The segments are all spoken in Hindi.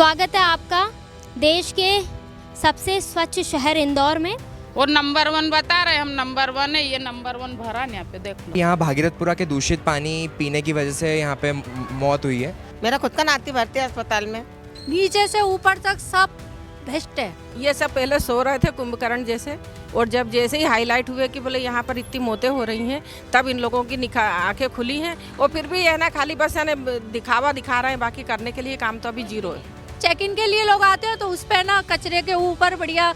स्वागत है आपका देश के सबसे स्वच्छ शहर इंदौर में। वो नंबर 1 बता रहे, हम नंबर 1 है, ये नंबर 1 भरा नहीं। यहाँ पे देखो, यहाँ भागीरथपुरा के दूषित पानी पीने की वजह से यहाँ पे मौत हुई है। मेरा खुद का नाती भर्ती है अस्पताल में। नीचे से ऊपर तक सब भ्रष्ट है। ये सब पहले सो रहे थे कुंभकर्ण जैसे, और जब जैसे ही हाईलाइट हुए कि बोले यहाँ पर इतनी मौतें हो रही हैं, तब इन लोगों की आंखें खुली हैं। और फिर भी है ना, खाली बस है ना दिखावा दिखा रहे हैं, बाकी करने के लिए काम तो अभी जीरो है। चेक इन के लिए लोग आते हैं तो उस पे ना कचरे के ऊपर बढ़िया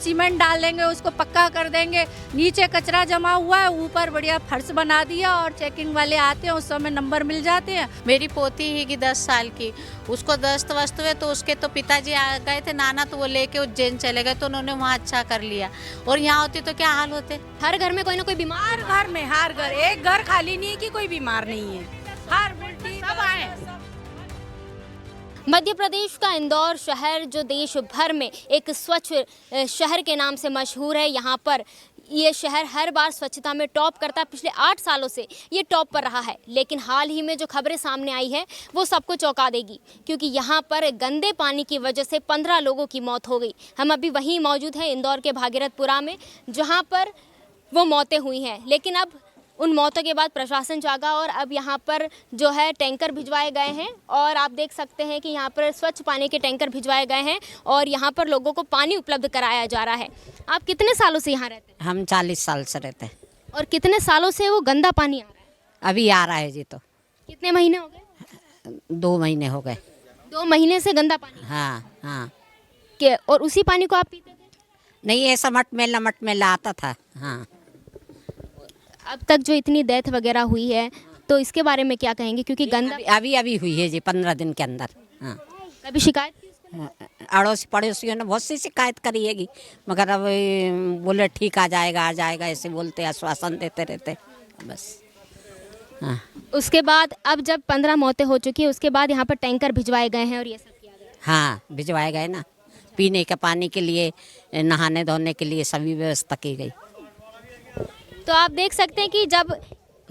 सीमेंट डाल देंगे, उसको पक्का कर देंगे। नीचे कचरा जमा हुआ है, ऊपर बढ़िया फर्श बना दिया, और चेकिंग वाले आते हैं, उस समय नंबर मिल जाते हैं। मेरी पोती ही की 10 साल की, उसको दस्त वस्त हुए तो उसके तो पिताजी आ गए थे नाना, तो वो लेके उज्जैन चले गए, तो उन्होंने वहाँ अच्छा कर लिया। और यहाँ होती तो क्या हाल होते। हर घर में कोई ना कोई बीमार, हर घर एक घर खाली नहीं है कि कोई बीमार नहीं है। हर उल्टी सब आए। मध्य प्रदेश का इंदौर शहर जो देश भर में एक स्वच्छ शहर के नाम से मशहूर है, यहाँ पर ये शहर हर बार स्वच्छता में टॉप करता है। पिछले 8 सालों से ये टॉप पर रहा है, लेकिन हाल ही में जो खबरें सामने आई है वो सबको चौंका देगी, क्योंकि यहाँ पर गंदे पानी की वजह से 15 लोगों की मौत हो गई। हम अभी वहीं मौजूद हैं इंदौर के भागीरथपुरा में, जहाँ पर वो मौतें हुई हैं। लेकिन अब उन मौतों के बाद प्रशासन जागा और अब यहाँ पर जो है टैंकर भिजवाए गए हैं, और आप देख सकते हैं कि यहाँ पर स्वच्छ पानी के टैंकर भिजवाए गए हैं और यहाँ पर लोगों को पानी उपलब्ध कराया जा रहा है। आप कितने सालों से यहाँ रहते हैं? हम 40 साल से रहते हैं। और कितने सालों से वो गंदा पानी आ रहा है? अभी आ रहा है जी। तो कितने महीने हो गए? 2 महीने हो गए। 2 महीने से गंदा पानी? हाँ हाँ। और उसी पानी को आप पीते थे? नहीं, ऐसा मट मेला आता था। हाँ। अब तक जो इतनी डेथ वगैरह हुई है, तो इसके बारे में क्या कहेंगे? क्योंकि गंदा अभी हुई है जी, 15 दिन के अंदर। हाँ। कभी शिकायत की उसको? अड़ोसी पड़ोसियों ने बहुत सी शिकायत करी हैगी, मगर अब बोले ठीक आ जाएगा ऐसे बोलते, आश्वासन देते रहते बस। हाँ। उसके बाद अब जब 15 मौतें हो चुकी है, उसके बाद यहाँ पर टैंकर भिजवाए गए हैं और ये सब किया गया। हाँ, भिजवाए गए ना, पीने के पानी के लिए, नहाने धोने के लिए सभी व्यवस्था की गई। तो आप देख सकते हैं कि जब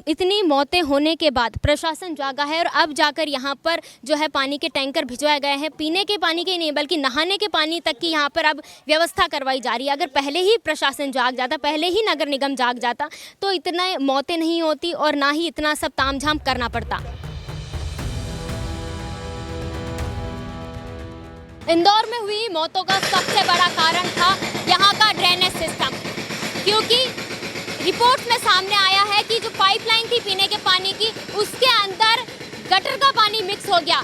इतनी मौतें होने के बाद प्रशासन जागा है और अब जाकर यहाँ पर जो है पानी के टैंकर भिजवाए गए हैं। पीने के पानी के नहीं बल्कि नहाने के पानी तक की यहाँ पर अब व्यवस्था करवाई जा रही है। अगर पहले ही प्रशासन जाग जाता, पहले ही नगर निगम जाग जाता, तो इतना मौतें नहीं होती और ना ही इतना सब तामझाम करना पड़ता। इंदौर में हुई मौतों का सबसे बड़ा कारण था यहाँ का ड्रेनेज सिस्टम, क्योंकि रिपोर्ट में सामने आया है कि जो पाइपलाइन थी पीने के पानी की, उसके अंदर गटर का पानी मिक्स हो गया।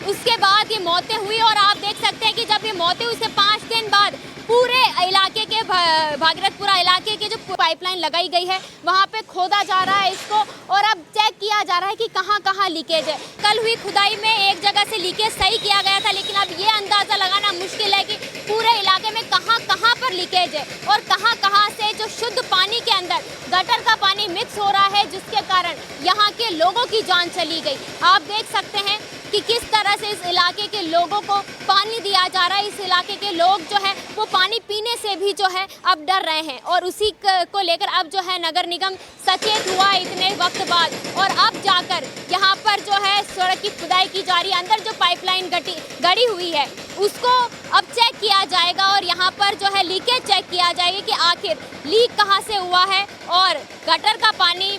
उसके बाद ये मौतें हुई और आप देख सकते हैं कि जब ये मौतें हुई, उसके 5 दिन बाद पूरे इलाके के भागीरथपुरा इलाके के जो पाइपलाइन लगाई गई है वहाँ पे खोदा जा रहा है इसको, और अब चेक किया जा रहा है कि कहाँ कहाँ लीकेज है। कल हुई खुदाई में एक जगह से लीकेज सही किया गया था, लेकिन अब ये अंदाज़ा लगाना मुश्किल है कि पूरे इलाके में कहाँ कहाँ पर लीकेज है और कहाँ कहाँ से जो शुद्ध पानी के अंदर गटर का पानी मिक्स हो रहा है, जिसके कारण यहाँ के लोगों की जान चली गई। आप देख सकते हैं कि किस तरह से इस इलाके के लोगों को पानी दिया जा रहा है। इस इलाके के लोग जो है वो पानी पीने से भी जो है अब डर रहे हैं, और उसी को लेकर अब जो है नगर निगम सचेत हुआ इतने वक्त बाद, और अब जाकर यहाँ पर जो है सड़क की खुदाई की जा रही है। अंदर जो पाइपलाइन गड़ी हुई है उसको अब चेक किया जाएगा और यहाँ पर जो है लीकेज चेक किया जाएगा कि आखिर लीक कहाँ से हुआ है और गटर का पानी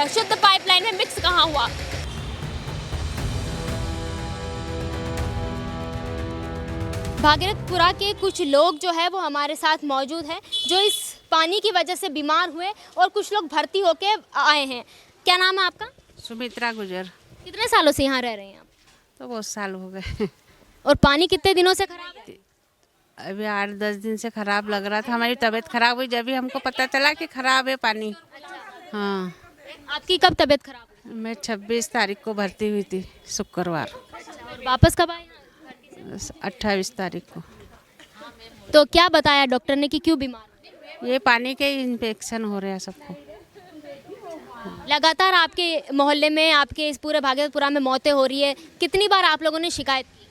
शुद्ध पाइपलाइन में मिक्स कहाँ हुआ। भागीरथपुरा के कुछ लोग जो है वो हमारे साथ मौजूद हैं, जो इस पानी की वजह से बीमार हुए और कुछ लोग भर्ती होके आए हैं। क्या नाम है आपका? सुमित्रा गुजर। कितने सालों से यहाँ रह रहे हैं आप? तो बहुत साल हो गए। और पानी कितने दिनों से खराब है? अभी 8-10 दिन से खराब लग रहा था। हमारी तबीयत खराब हुई जब भी हमको पता चला कि खराब है पानी। हाँ। आपकी कब तबीयत खराब हुई? मैं 26 तारीख को भर्ती हुई थी, शुक्रवार। और वापस कब आए? 28 तारीख को। तो क्या बताया डॉक्टर ने कि क्यों बीमार? ये पानी के इन्फेक्शन हो रहे हैं सबको। लगातार आपके मोहल्ले में, आपके इस पूरे भागीरथपुरा में मौतें हो रही है, कितनी बार आप लोगों ने शिकायत की?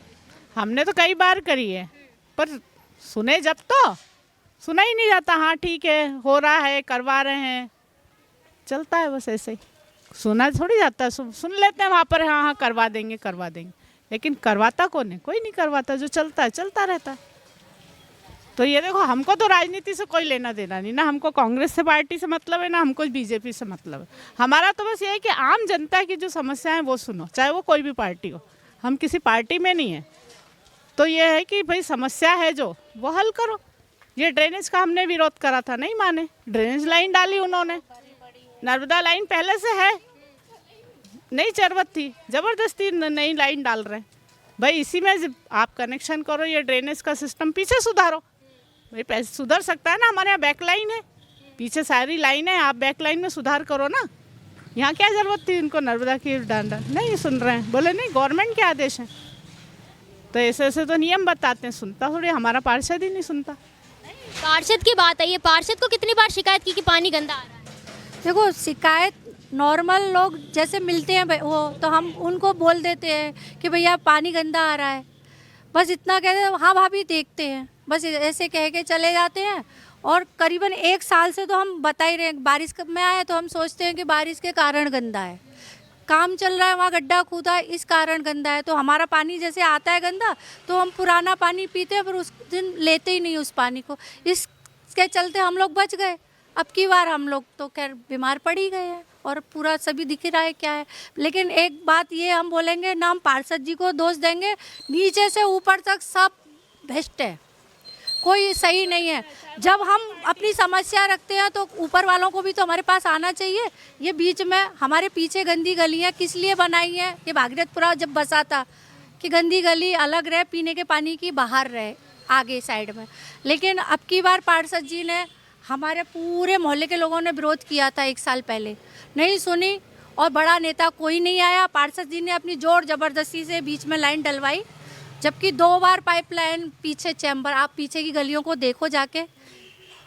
हमने तो कई बार करी है, पर सुने जब तो सुना ही नहीं जाता। हाँ ठीक है, हो रहा है, करवा रहे हैं, चलता है बस ऐसे ही। सुना थोड़ी जाता है, सुन लेते हैं वहाँ पर, हाँ हाँ करवा देंगे। लेकिन करवाता कौन है? कोई नहीं करवाता, जो चलता है चलता रहता है। तो ये देखो, हमको तो राजनीति से कोई लेना देना नहीं, ना हमको कांग्रेस से पार्टी से मतलब है, ना हमको बीजेपी से मतलब है। हमारा तो बस ये है कि आम जनता की जो समस्या है वो सुनो, चाहे वो कोई भी पार्टी हो। हम किसी पार्टी में नहीं है, तो ये है कि भाई समस्या है जो वो हल करो। ये ड्रेनेज का हमने विरोध करा था, नहीं माने, ड्रेनेज लाइन डाली उन्होंने। नर्मदा लाइन पहले से है, नहीं जरूरत थी, ज़बरदस्ती नई लाइन डाल रहे हैं। भाई इसी में आप कनेक्शन करो, ये ड्रेनेज का सिस्टम पीछे सुधारो। भाई पैसे सुधर सकता है ना, हमारे यहाँ बैक लाइन है, पीछे सारी लाइन है, आप बैक लाइन में सुधार करो ना। यहाँ क्या ज़रूरत थी उनको नर्मदा की डांडा? नहीं सुन रहे हैं, बोले नहीं गवर्नमेंट के आदेश हैं। तो ऐसे ऐसे तो नियम बताते हैं, सुनता थोड़ी, हमारा पार्षद ही नहीं सुनता। पार्षद की बात है, ये पार्षद को कितनी बार शिकायत की कि पानी गंदा आ रहा है? देखो, शिकायत नॉर्मल लोग जैसे मिलते हैं वो, तो हम उनको बोल देते हैं कि भैया पानी गंदा आ रहा है, बस इतना कहते हैं, हाँ भाभी देखते हैं, बस ऐसे कह के चले जाते हैं। और करीबन 1 साल से तो हम बता ही रहे हैं, बारिश में आए तो हम सोचते हैं कि बारिश के कारण गंदा है, काम चल रहा है वहाँ गड्ढा खुदा है, इस कारण गंदा है। तो हमारा पानी जैसे आता है गंदा, तो हम पुराना पानी पीते हैं, पर उस दिन लेते ही नहीं उस पानी को। इसके चलते हम लोग बच गए। अब की बार हम लोग तो खैर बीमार पड़ ही गए हैं, और पूरा सभी दिख रहा है क्या है। लेकिन एक बात ये हम बोलेंगे ना, हम पार्षद जी को दोष देंगे, नीचे से ऊपर तक सब भ्रष्ट है, कोई सही नहीं है। जब हम अपनी समस्या रखते हैं तो ऊपर वालों को भी तो हमारे पास आना चाहिए। ये बीच में हमारे पीछे गंदी गलियाँ किस लिए बनाई हैं? ये भागीरथपुरा जब बसा था कि गंदी गली अलग रहे, पीने के पानी की बाहर रहे आगे साइड में। लेकिन अब की बार पार्षद जी ने, हमारे पूरे मोहल्ले के लोगों ने विरोध किया था 1 साल पहले, नहीं सुनी, और बड़ा नेता कोई नहीं आया। पार्षद जी ने अपनी जोर ज़बरदस्ती से बीच में लाइन डलवाई, जबकि 2 बार पाइपलाइन पीछे चैम्बर, आप पीछे की गलियों को देखो जाके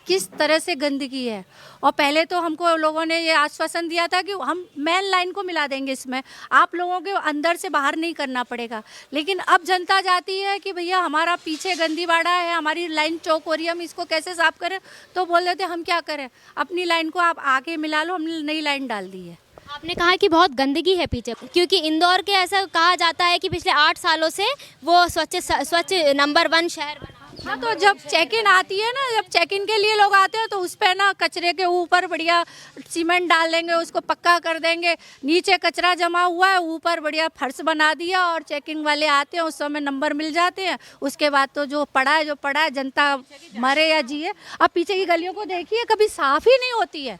किस तरह से गंदगी है। और पहले तो हमको लोगों ने ये आश्वासन दिया था कि हम मेन लाइन को मिला देंगे, इसमें आप लोगों के अंदर से बाहर नहीं करना पड़ेगा। लेकिन अब जनता चाहती है कि भैया हमारा पीछे गंदी बाड़ा है, हमारी लाइन चौक हो रही है, हम इसको कैसे साफ करें? तो बोल देते हम क्या करें, अपनी लाइन को आप आगे मिला लो, हमने नई लाइन डाल दी है। आपने कहा कि बहुत गंदगी है पीछे, क्योंकि इंदौर के ऐसा कहा जाता है कि पिछले 8 सालों से वो स्वच्छ नंबर 1 शहर बना। हाँ, तो जब चेक इन आती है ना, जब चेक इन के लिए लोग आते हैं तो उस पर ना कचरे के ऊपर बढ़िया सीमेंट डाल देंगे, उसको पक्का कर देंगे, नीचे कचरा जमा हुआ है, ऊपर बढ़िया फर्श बना दिया, और चेकिंग वाले आते हैं, उस समय नंबर मिल जाते हैं। उसके बाद तो जो पड़ा है जनता मरे या जिए। अब पीछे की गलियों को देखिए, कभी साफ ही नहीं होती है,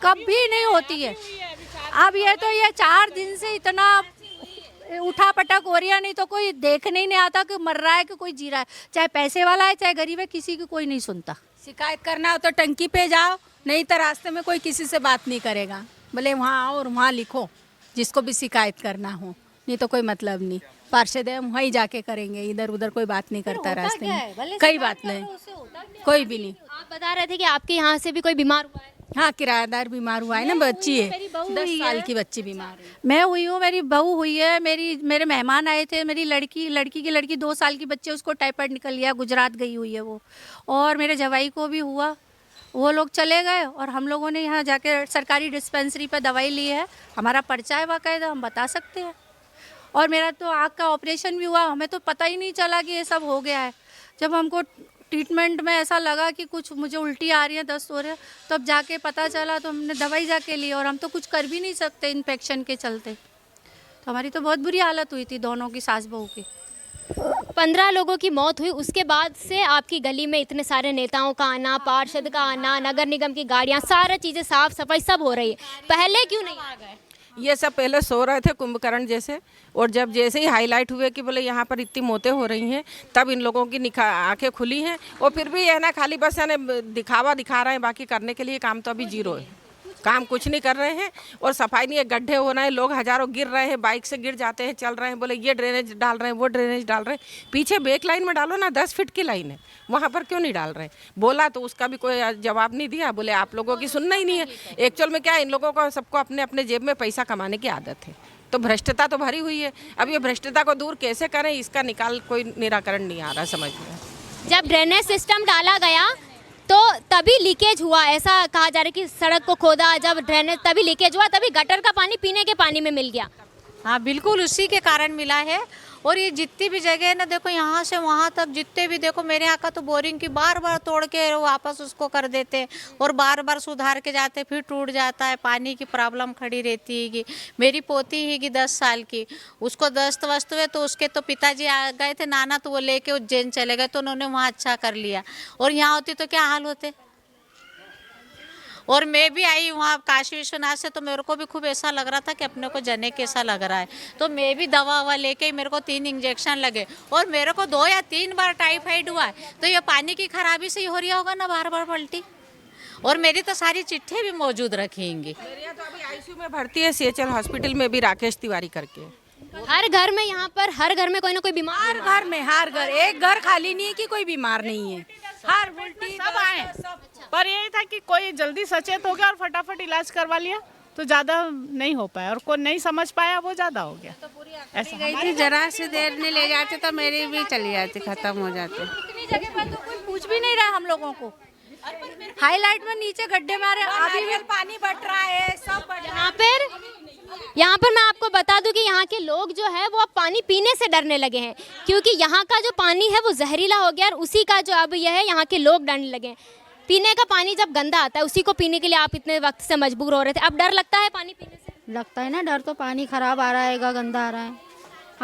कभी नहीं होती है। अब ये तो ये 4 दिन से इतना उठा पटक हो रही है, नहीं तो कोई देखने ही नहीं आता कि मर रहा है कि कोई जी रहा है, चाहे पैसे वाला है चाहे गरीब है, किसी की कोई नहीं सुनता। शिकायत करना हो तो टंकी पे जाओ, नहीं तो रास्ते में कोई किसी से बात नहीं करेगा, बोले वहाँ आओ और वहाँ लिखो, जिसको भी शिकायत करना हो, नहीं तो कोई मतलब नहीं। पार्षद है, हम वहीं जाके करेंगे, इधर उधर कोई बात नहीं करता रास्ते में, कई बात नहीं, कोई भी नहीं। आप बता रहे थे कि आपके यहाँ से भी कोई बीमार हुआ है? हाँ, किराएदार बीमार हुआ है ना, बच्ची है, 10 साल की बच्ची बीमार है। मैं हुई हूँ, मेरी बहू हुई है, मेरे मेहमान आए थे, मेरी लड़की 2 साल की बच्ची, उसको टाइफाइड निकल गया, गुजरात गई हुई है वो, और मेरे जवाई को भी हुआ, वो लोग चले गए, और हम लोगों ने यहाँ जाके सरकारी डिस्पेंसरी पर दवाई ली है, हमारा पर्चा है बाकायदा, हम बता सकते हैं। और मेरा तो आँख का ऑपरेशन भी हुआ, हमें तो पता ही नहीं चला कि ये सब हो गया है। जब हमको ट्रीटमेंट में ऐसा लगा कि कुछ मुझे उल्टी आ रही है, दस्त हो रहे हैं, तब जाके पता चला, तो हमने दवाई जाके ली, और हम तो कुछ कर भी नहीं सकते इन्फेक्शन के चलते। तो हमारी तो बहुत बुरी हालत हुई थी दोनों की, सास बहू की। 15 लोगों की मौत हुई, उसके बाद से आपकी गली में इतने सारे नेताओं का आना, पार्षद का आना, नगर निगम की गाड़ियाँ, सारी चीज़ें साफ सफाई सब हो रही है, पहले क्यों नहीं आ गए? ये सब पहले सो रहे थे कुंभकर्ण जैसे, और जब जैसे ही हाईलाइट हुए कि बोले यहाँ पर इतनी मौतें हो रही हैं, तब इन लोगों की आंखें खुली हैं। और फिर भी है ना, खाली बस है ना दिखावा दिखा रहे हैं, बाकी करने के लिए काम तो अभी जीरो है, काम कुछ नहीं कर रहे हैं। और सफाई नहीं है, गड्ढे हो रहे हैं, लोग हजारों गिर रहे हैं, बाइक से गिर जाते हैं, चल रहे हैं, बोले ये ड्रेनेज डाल रहे हैं, वो ड्रेनेज डाल रहे हैं। पीछे बैक लाइन में डालो ना, 10 फीट की लाइन है, वहाँ पर क्यों नहीं डाल रहे? बोला तो उसका भी कोई जवाब नहीं दिया, बोले आप लोगों की सुनना ही नहीं है। एक्चुअल में क्या है, इन लोगों को सबको अपने अपने जेब में पैसा कमाने की आदत है, तो भ्रष्टता तो भरी हुई है। अब ये भ्रष्टता को दूर कैसे करें, इसका कोई निराकरण नहीं आ रहा समझ में। जब ड्रेनेज सिस्टम डाला गया तो तभी लीकेज हुआ, ऐसा कहा जा रहा है कि सड़क को खोदा जब ड्रेनेज, तभी लीकेज हुआ, तभी गटर का पानी पीने के पानी में मिल गया। हाँ बिल्कुल, उसी के कारण मिला है। और ये जितनी भी जगह है ना, देखो यहाँ से वहाँ तक जितने भी, देखो मेरे यहाँ का तो बोरिंग की बार बार तोड़ के वापस उसको कर देते और बार बार सुधार के जाते, फिर टूट जाता है। पानी की प्रॉब्लम खड़ी रहती है कि मेरी पोती है कि 10 साल की, उसको दस्त वस्त हुए तो उसके तो पिताजी आ गए थे नाना, तो वो लेके उज्जैन चले गए, तो उन्होंने वहाँ अच्छा कर लिया। और यहाँ होती तो क्या हाल होते। और मैं भी आई वहाँ काशी विश्वनाथ से, तो मेरे को भी खूब ऐसा लग रहा था कि अपने को जने कैसा लग रहा है। तो मैं भी दवा ववा लेके, मेरे को 3 इंजेक्शन लगे और मेरे को 2 या 3 बार टाइफाइड हुआ है। तो ये पानी की खराबी से ही हो रहा होगा ना बार बार पलटी। और मेरी तो सारी चिट्ठी भी मौजूद रखेंगी। मेरे यहाँ तो अभी आईसीयू में भर्ती है CHL हॉस्पिटल में भी, राकेश तिवारी करके। हर घर में, यहाँ पर हर घर में कोई ना कोई बीमार, हर घर में, हर घर, एक घर खाली नहीं है कि कोई बीमार नहीं है। हर उल्टी सब आए, पर यही था कि कोई जल्दी सचेत हो गया और फटाफट इलाज करवा लिया, तो ज़्यादा नहीं हो पाया, और कोई नहीं समझ पाया वो ज़्यादा हो गया। ऐसा गई थी, जरा से देर नहीं ले जाते तो मेरी भी चली जाती, खत्म हो जाती। इतनी जगह पर तो कोई पूछ भी नहीं रहा हम लोगों को। हाईलाइट में नीचे गड्ढे मारे, अभी भी पानी बट रहा है, सब बट रहा है। यहाँ पर मैं आपको बता दूं कि यहाँ के लोग जो है वो अब पानी पीने से डरने लगे हैं, क्योंकि यहाँ का जो पानी है वो जहरीला हो गया और उसी का जो अब यह है यहाँ के लोग डरने लगे हैं। पीने का पानी जब गंदा आता है उसी को पीने के लिए आप इतने वक्त से मजबूर हो रहे थे, अब डर लगता है पानी पीने से? लगता है ना डर, तो पानी खराब आ रहा है, गंदा आ रहा है,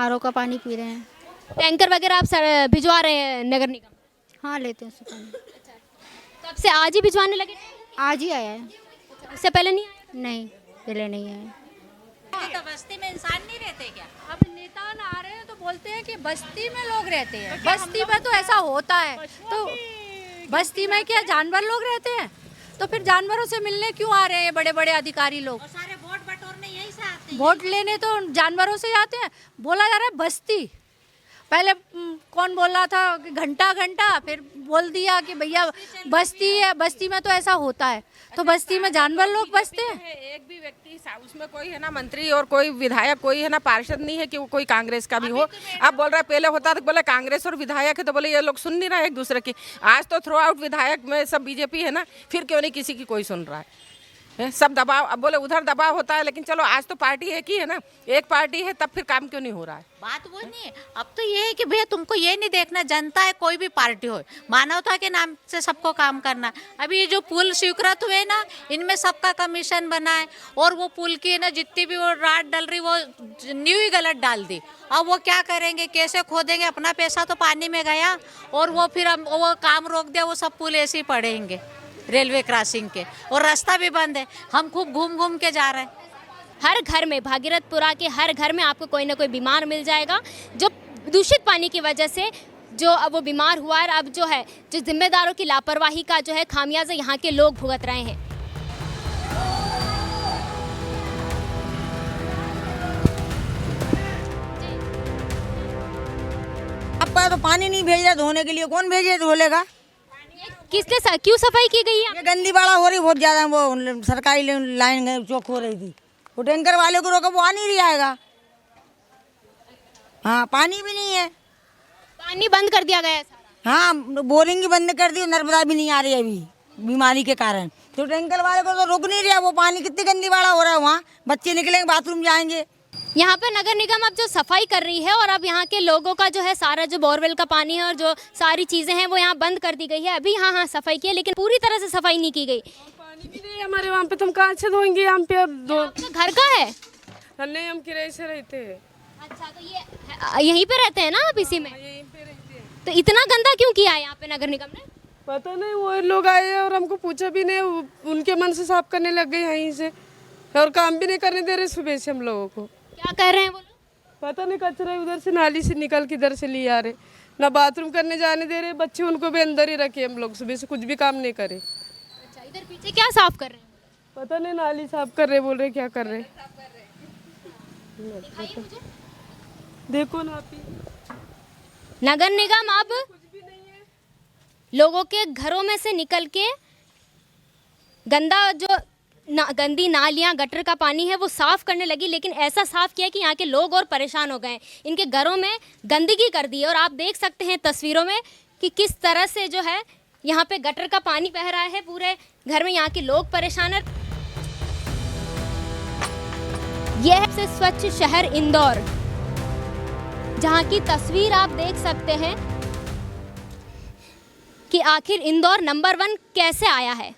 RO का पानी पी रहे हैं। टैंकर वगैरह आप भिजवा रहे हैं नगर निगम? हाँ, लेते हैं उससे पानी। कब से आज ही भिजवाने लगे? आज ही आया है। उससे पहले नहीं आया? नहीं, पहले नहीं आया। तो बस्ती में इंसान नहीं रहते क्या? अब नेता आ रहे हैं तो बोलते हैं कि बस्ती में लोग रहते हैं, बस्ती में तो ऐसा होता है, तो बस्ती में क्या जानवर लोग रहते हैं? तो फिर जानवरों से मिलने क्यों आ रहे हैं बड़े बड़े अधिकारी लोग? और सारे वोट बटोरने यही से आते हैं। वोट लेने तो जानवरों से आते हैं। बोला जा रहा है बस्ती, पहले कौन बोल रहा था कि घंटा घंटा, फिर बोल दिया कि भैया बस्ती है, बस्ती में तो ऐसा होता है, तो बस्ती में जानवर लोग बसते हैं। एक भी व्यक्ति उसमें कोई है ना मंत्री और कोई विधायक, कोई है ना पार्षद नहीं है कि वो कोई कांग्रेस का भी हो। अब बोल रहा है, पहले होता तो बोले कांग्रेस और विधायक है, तो बोले ये लोग सुन नहीं रहे एक दूसरे की। आज तो थ्रू आउट विधायक में सब बीजेपी है ना, फिर क्यों नहीं किसी की कोई सुन रहा है? सब दबाव, अब बोले उधर दबाव होता है, लेकिन चलो आज तो पार्टी एक ही है ना, एक पार्टी है, तब फिर काम क्यों नहीं हो रहा है? बात वो नहीं है। अब तो ये है कि भैया तुमको ये नहीं देखना जनता है, कोई भी पार्टी हो, मानवता के नाम से सबको काम करना। अभी ये जो पुल स्वीकृत हुए ना, इनमें सबका कमीशन बना है, और वो पुल की ना जितनी भी वो रात डल रही वो न्यू ही गलत डाल दी। अब वो क्या करेंगे, कैसे खोदेंगे? अपना पैसा तो पानी में गया, और वो फिर वो काम रोक दिया, वो सब पुल ऐसे ही पड़ेंगे रेलवे क्रॉसिंग के, और रास्ता भी बंद है। हम खूब घूम घूम के जा रहे हैं। हर घर में, भागीरथपुरा के हर घर में आपको कोई ना कोई बीमार मिल जाएगा, जो दूषित पानी की वजह से जो अब वो बीमार हुआ है। अब जो है, जो जिम्मेदारों की लापरवाही का जो है खामियाजा यहाँ के लोग भुगत रहे हैं। अब तो पानी नहीं भेज रहा धोने के लिए, कौन भेजे धोलेगा? किसने क्यों सफाई की गई है? ये गंदी बाड़ा हो रही बहुत ज्यादा, वो सरकारी लाइन चौक हो रही थी, वो टैंकर वाले को रोका, वो आ नहीं आएगा। हाँ, पानी भी नहीं है, पानी बंद कर दिया गया है सारा। हाँ, बोरिंग भी बंद कर दी, नर्मदा भी नहीं आ रही अभी बीमारी के कारण, तो टैंकर वाले को तो रोक नहीं रहा। वो पानी कितनी गंदी बाड़ा हो रहा है, वहाँ बच्चे निकलेंगे बाथरूम जाएंगे। यहाँ पे नगर निगम अब जो सफाई कर रही है, और अब यहाँ के लोगों का जो है सारा जो बोरवेल का पानी है और जो सारी चीज़ें हैं वो यहाँ बंद कर दी गई है। अभी हाँ सफाई की है, लेकिन पूरी तरह से सफाई नहीं की गई। पानी भी नहीं हमारे वहाँ पे, तुम कहाँ से धोएंगे? हम पे घर का है? नहीं, हम किराए से रहते हैं। अच्छा, तो ये यहीं पे रहते हैं ना आप? इसी में यहीं पे रहते हैं। तो इतना गंदा क्यों किया है यहाँ पे नगर निगम ने? पता नहीं, वो लोग आए और हमको पूछा भी नहीं, उनके मन से साफ करने लग गए यहीं से, और काम भी नहीं करने दे रहे सुबह से हम लोगों को। क्या कह रहे हैं वो लोग? पता नहीं, कचरा उधर से नाली से निकल के इधर से ले आ रहे, ना बाथरूम करने जाने दे रहे, बच्चे उनको भी अंदर ही रखे, हम लोग सुबह से कुछ भी काम नहीं करे। अच्छा, इधर पीछे क्या साफ कर रहे हैं? पता नहीं, नाली साफ कर रहे, बोल रहे क्या कर रहे, देखो ना आप ही। नगर निगम अब लोगों के घरों में से निकल के गंदी नालियाँ, गटर का पानी है वो साफ़ करने लगी, लेकिन ऐसा साफ़ किया कि यहाँ के लोग और परेशान हो गए। इनके घरों में गंदगी कर दी है, और आप देख सकते हैं तस्वीरों में कि किस तरह से जो है यहाँ पे गटर का पानी बह रहा है पूरे घर में। यहाँ के लोग परेशान हैं। यह है स्वच्छ शहर इंदौर। जहां की तस्वीर आप देख सकते हैं कि आखिर इंदौर नंबर 1 कैसे आया है।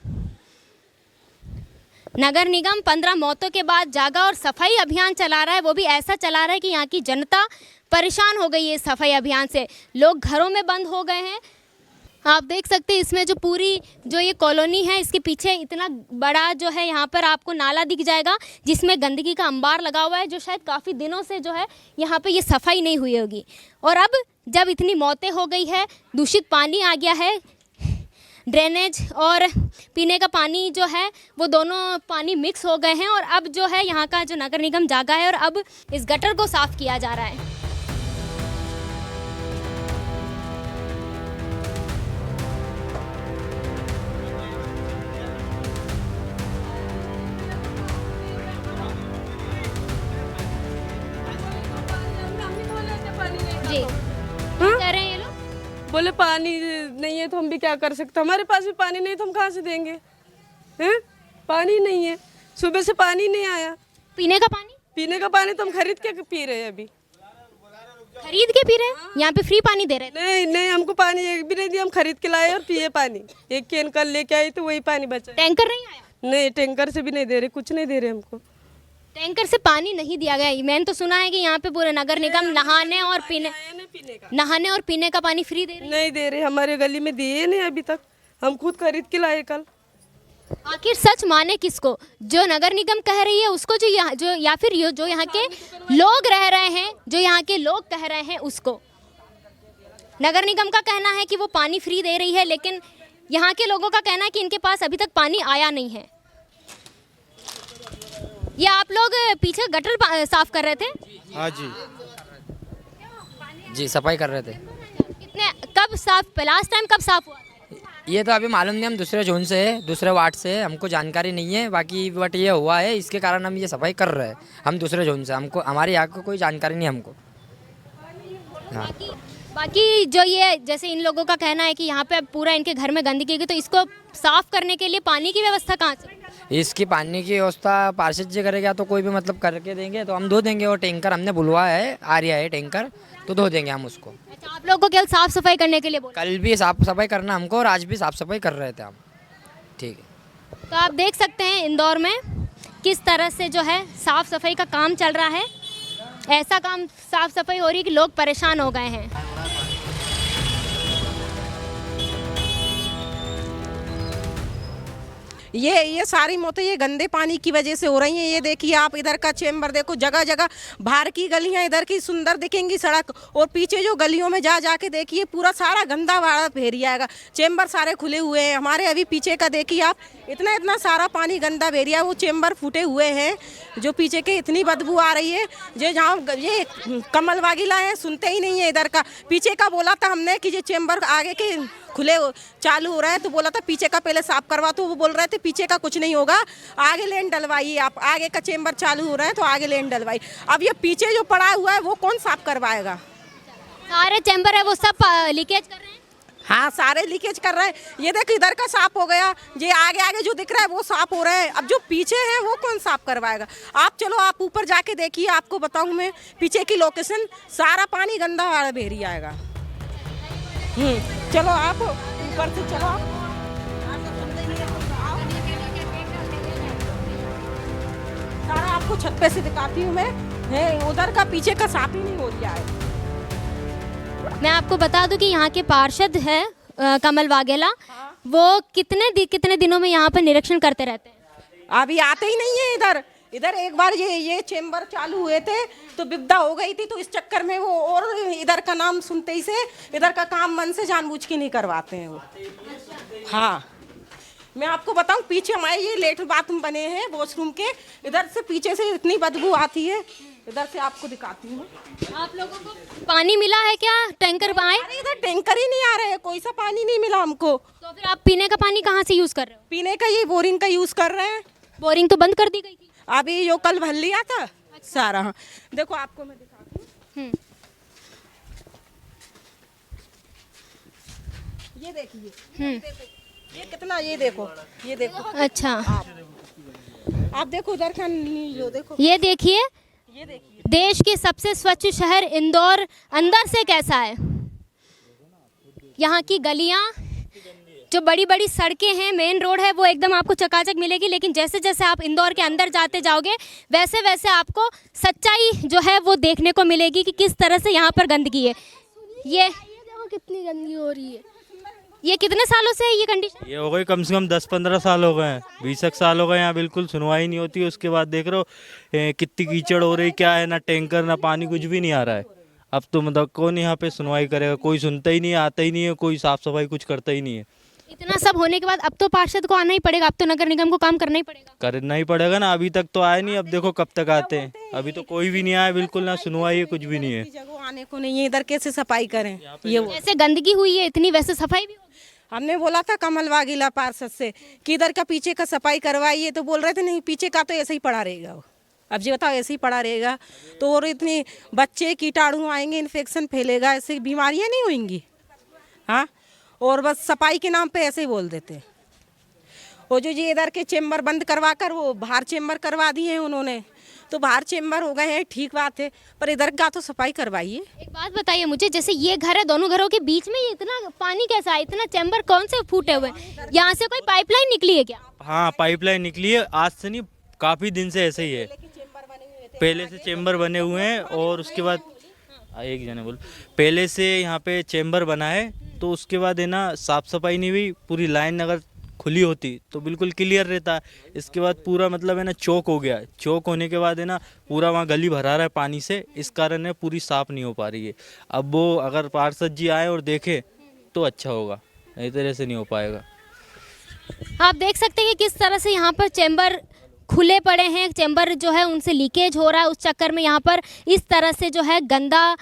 नगर निगम 15 मौतों के बाद जागा और सफाई अभियान चला रहा है, वो भी ऐसा चला रहा है कि यहाँ की जनता परेशान हो गई है इस सफाई अभियान से। लोग घरों में बंद हो गए हैं। आप देख सकते हैं इसमें जो पूरी जो ये कॉलोनी है, इसके पीछे इतना बड़ा जो है यहाँ पर आपको नाला दिख जाएगा जिसमें गंदगी का अंबार लगा हुआ है, जो शायद काफ़ी दिनों से जो है यहाँ पे ये सफाई नहीं हुई होगी। और अब जब इतनी मौतें हो गई है, दूषित पानी आ गया है, ड्रेनेज और पीने का पानी जो है वो दोनों पानी मिक्स हो गए हैं, और अब जो है यहाँ का जो नगर निगम जागा है और अब इस गटर को साफ़ किया जा रहा है। जी कह रहे हैं ये लोग, बोले पानी नहीं है तो हम भी क्या कर सकते, हमारे पास भी पानी नहीं तो हम कहाँ से देंगे हैं? पानी नहीं है, सुबह से पानी नहीं आया। पीने का पानी तो हम खरीद के पी रहे हैं। अभी खरीद के पी रहे हैं? यहाँ पे फ्री पानी दे रहे हैं? नहीं हमको पानी एक भी नहीं दिया, हम खरीद के लाए और पिए पानी। एक कैन कल लेके आई तो वही पानी बचा। टैंकर नहीं आया? नहीं, टैंकर से भी नहीं दे रहे, कुछ नहीं दे रहे हमको। टैंकर से पानी नहीं दिया गया। मैंने तो सुना है कि यहाँ पे पूरे नगर निगम नहाने और पीने का पानी फ्री दे रहे हैं। नहीं दे रहे, हमारे गली में दिए नहीं अभी तक, हम खुद खरीद के लाए कल। आखिर सच माने किसको? जो नगर निगम कह रही है उसको, या फिर जो यहाँ के लोग रह रहे हैं, जो यहाँ के लोग कह रहे हैं उसको? नगर निगम का कहना है कि वो पानी फ्री दे रही है, लेकिन यहाँ के लोगों का कहना है कि इनके पास अभी तक पानी आया नहीं है। ये आप लोग पीछे गटर साफ कर रहे थे? हाँ जी सफाई कर रहे थे। कब साफ, लास्ट टाइम कब साफ हुआ? ये तो अभी मालूम नहीं, हम दूसरे जोन से है, दूसरे वार्ड से है, हमको जानकारी नहीं है बाकी, बट ये हुआ है इसके कारण हम ये सफाई कर रहे हैं। हम दूसरे जोन से, हमको हमारे यहाँ को कोई जानकारी नहीं हमको। हाँ। बाकी जो ये जैसे इन लोगों का कहना है कि यहाँ पे पूरा इनके घर में गंदगी है, तो इसको साफ करने के लिए पानी की व्यवस्था कहाँ से? इसकी पानी की व्यवस्था पार्षद जी करेगा तो कोई भी मतलब करके देंगे तो हम धो देंगे। और टैंकर हमने बुलवाया है, आ रहा है टैंकर, तो धो देंगे हम उसको। अच्छा, आप लोगों को केवल साफ सफाई करने के लिए बोला? कल भी साफ सफाई करना हमको और आज भी साफ सफाई कर रहे थे हम। ठीक है, तो आप देख सकते हैं इंदौर में किस तरह से जो है साफ सफाई का काम चल रहा है। ऐसा काम साफ सफाई हो रही है कि लोग परेशान हो गए हैं। ये सारी मौतें ये गंदे पानी की वजह से हो रही हैं। ये देखिए आप, इधर का चेंबर देखो, जगह जगह बाहर की गलियां इधर की सुंदर दिखेंगी सड़क, और पीछे जो गलियों में जा के देखिए पूरा सारा गंदा वाड़ा भेरिया आएगा। चेंबर सारे खुले हुए हैं हमारे। अभी पीछे का देखिए आप, इतना सारा पानी गंदा भेरिया, वो चेंबर फूटे हुए हैं जो पीछे के, इतनी बदबू आ रही है। जो जहाँ ये कमल वागिला है सुनते ही नहीं है। इधर का पीछे का बोला था हमने कि ये चेंबर आगे के खुले चालू हो रहा है, तो बोला था पीछे का पहले साफ करवा, तो वो बोल रहे थे पीछे का कुछ नहीं होगा, आगे लेन डलवाइए आप। आगे का चेंबर चालू हो रहा है तो आगे लेन डलवाइए। अब ये पीछे जो पड़ा हुआ है वो कौन साफ करवाएगा? सारे चेंबर है वो सब लीकेज कर रहे हैं। हाँ, सारे लीकेज कर रहे हैं। ये देखो इधर का साफ हो गया, ये आगे जो दिख रहा है वो साफ हो रहा है। अब जो पीछे है वो कौन साफ करवाएगा? आप चलो, आप ऊपर जाके देखिए, आपको बताऊं मैं पीछे की लोकेशन, सारा पानी गंदा वाला भेरी आएगा। चलो आप ऊपर से चलो, सारा आपको छत पे से दिखाती हूँ मैं। उधर का पीछे का साफ ही नहीं हो रहा है। मैं आपको बता दूं कि यहाँ के पार्षद है कमल वाघेला, वो कितने दिनों में यहाँ पर निरीक्षण करते रहते हैं? अभी आते ही नहीं है इधर एक बार ये चेंबर चालू हुए थे तो विपदा हो गई थी, तो इस चक्कर में वो, और इधर का नाम सुनते ही से इधर का काम मन से जानबूझ के नहीं करवाते हैं वो। हाँ, मैं आपको बताऊं, पीछे हमारे ये लेटर बाथरूम बने हैं वॉशरूम के, इधर से पीछे से इतनी बदबू आती है। इधर से आपको दिखाती हूँ। आप लोगों को पानी मिला है क्या? टैंकर आए? इधर टैंकर ही नहीं आ रहे हैं, कोई सा पानी नहीं मिला हमको। तो फिर आप पीने का पानी कहाँ से यूज कर रहे हो? पीने का ये बोरिंग का यूज कर रहे हैं। बोरिंग तो बंद कर दी गई थी अभी, जो कल भर लिया था सारा। हाँ, देखो आपको मैं दिखाती हूँ। ये देखिए, ये कितना, ये देखो। अच्छा, आप देखो उधर का, जो देखो, ये देखिए, ये देखिए देश के सबसे स्वच्छ शहर इंदौर अंदर से कैसा है? यहाँ की गलियाँ, जो बड़ी बड़ी सड़कें हैं, मेन रोड है, वो एकदम आपको चकाचक मिलेगी। लेकिन जैसे जैसे आप इंदौर के अंदर जाते जाओगे वैसे वैसे आपको सच्चाई जो है वो देखने को मिलेगी कि किस तरह से यहाँ पर गंदगी है। ये देखो कितनी गंदगी हो रही है। ये कितने सालों से है ये कंडीशन? ये हो गई कम से कम 10-15 साल हो गए हैं, 20 साल हो गए। यहाँ बिल्कुल सुनवाई नहीं होती। उसके बाद देख रहे हो कितनी कीचड़ हो रही, क्या है, ना टैंकर ना पानी, कुछ भी नहीं आ रहा है। अब तो मतलब कौन यहाँ पे सुनवाई करेगा? कोई सुनता ही नहीं है, आता ही नहीं है, कोई साफ सफाई कुछ करता ही नहीं है। इतना सब होने के बाद अब तो पार्षद को आना ही पड़ेगा, अब तो नगर निगम को काम करना ही पड़ेगा। करना ही पड़ेगा ना। अभी तक तो आए नहीं, अब देखो कब तक आते हैं। अभी तो कोई भी नहीं आया, बिल्कुल ना सुनवाई है, कुछ भी नहीं है। जगह आने को नहीं है, इधर कैसे सफाई करें? ये जैसे गंदगी हुई है इतनी, वैसे सफाई भी होगी। हमने बोला था कमल वागिला पार्षद से कि इधर का पीछे का सफाई करवाइए, तो बोल रहे थे नहीं, पीछे का तो ऐसे ही पड़ा रहेगा। वो अब जी बताओ, ऐसे ही पड़ा रहेगा तो और इतने बच्चे कीटाणु आएंगे, इन्फेक्शन फैलेगा, ऐसे बीमारियां नहीं होंगी। हाँ, और बस सफाई के नाम पे ऐसे ही बोल देते हैं। वो जो जी इधर के चेम्बर बंद करवा कर वो बाहर चेम्बर करवा दिए हैं उन्होंने, तो बाहर चेम्बर हो गए हैं, ठीक बात है, पर इधर का तो सफाई करवाइए। एक बात बताइए मुझे, जैसे ये घर है, दोनों घरों के बीच में ये इतना पानी कैसा है? इतना चैम्बर कौन से फूटे हुए हैं? यहाँ से कोई पाइपलाइन निकली है क्या? हाँ, पाइपलाइन निकली है, आज से नहीं, काफ़ी दिन से ऐसे ही है। पहले से चेम्बर बने हुए हैं और उसके बाद एक जने बोल, पहले से यहाँ पे चेम्बर बना है, तो उसके बाद है ना साफ़ सफाई नहीं हुई। पूरी लाइन अगर खुली होती तो बिल्कुल क्लियर रहता। इसके बाद पूरा मतलब है ना चौक हो गया। चौक होने के बाद है ना पूरा वहाँ गली भरा रहा है पानी से, इस कारण है पूरी साफ़ नहीं हो पा रही है। अब वो अगर पार्षद जी आए और देखे तो अच्छा होगा, नहीं तरह से नहीं हो पाएगा। आप देख सकते हैं कि किस तरह से यहाँ पर चैम्बर खुले पड़े हैं, चैम्बर जो है उनसे लीकेज हो रहा है। उस चक्कर में यहाँ पर इस तरह से जो है गंदा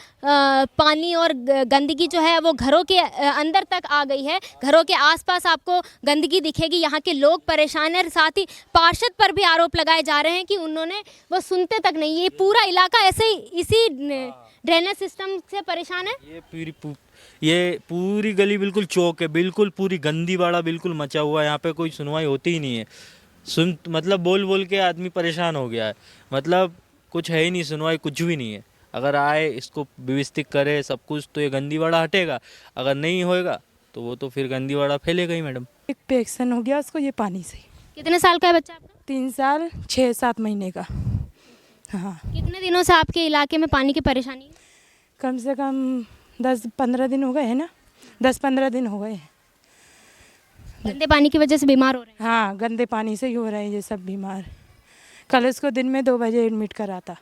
पानी और गंदगी जो है वो घरों के अंदर तक आ गई है। घरों के आसपास आपको गंदगी दिखेगी। यहाँ के लोग परेशान हैं, साथ ही पार्षद पर भी आरोप लगाए जा रहे हैं कि उन्होंने वो सुनते तक नहीं। ये पूरा इलाका ऐसे इसी ड्रेनेज सिस्टम से परेशान है। ये पूरी गली बिल्कुल चौक है, बिल्कुल पूरी गंदी बाड़ा बिल्कुल मचा हुआ है। यहाँ पे कोई सुनवाई होती ही नहीं है। मतलब बोल बोल के आदमी परेशान हो गया है। मतलब कुछ है ही नहीं, सुनवाई कुछ भी नहीं है। अगर आए, इसको व्यवस्थित करे सब कुछ, तो ये गंदी बाड़ा हटेगा। अगर नहीं होएगा तो वो तो फिर गंदी बाड़ा फैलेगा ही। मैडम, एक पेक्शन हो गया उसको, ये पानी से। कितने साल का है बच्चा आपका? 3 साल 6-7 महीने का। हाँ। कितने दिनों से आपके इलाके में पानी की परेशानी है? कम से कम 10-15 दिन हो गए हैं ना, 10-15 दिन हो गए हैं। गंदे पानी की वजह से बीमार हो रहे हैं? हाँ, गंदे पानी से ही हो रहे हैं ये सब बीमार। कल उसको दिन में 2 बजे एडमिट करा था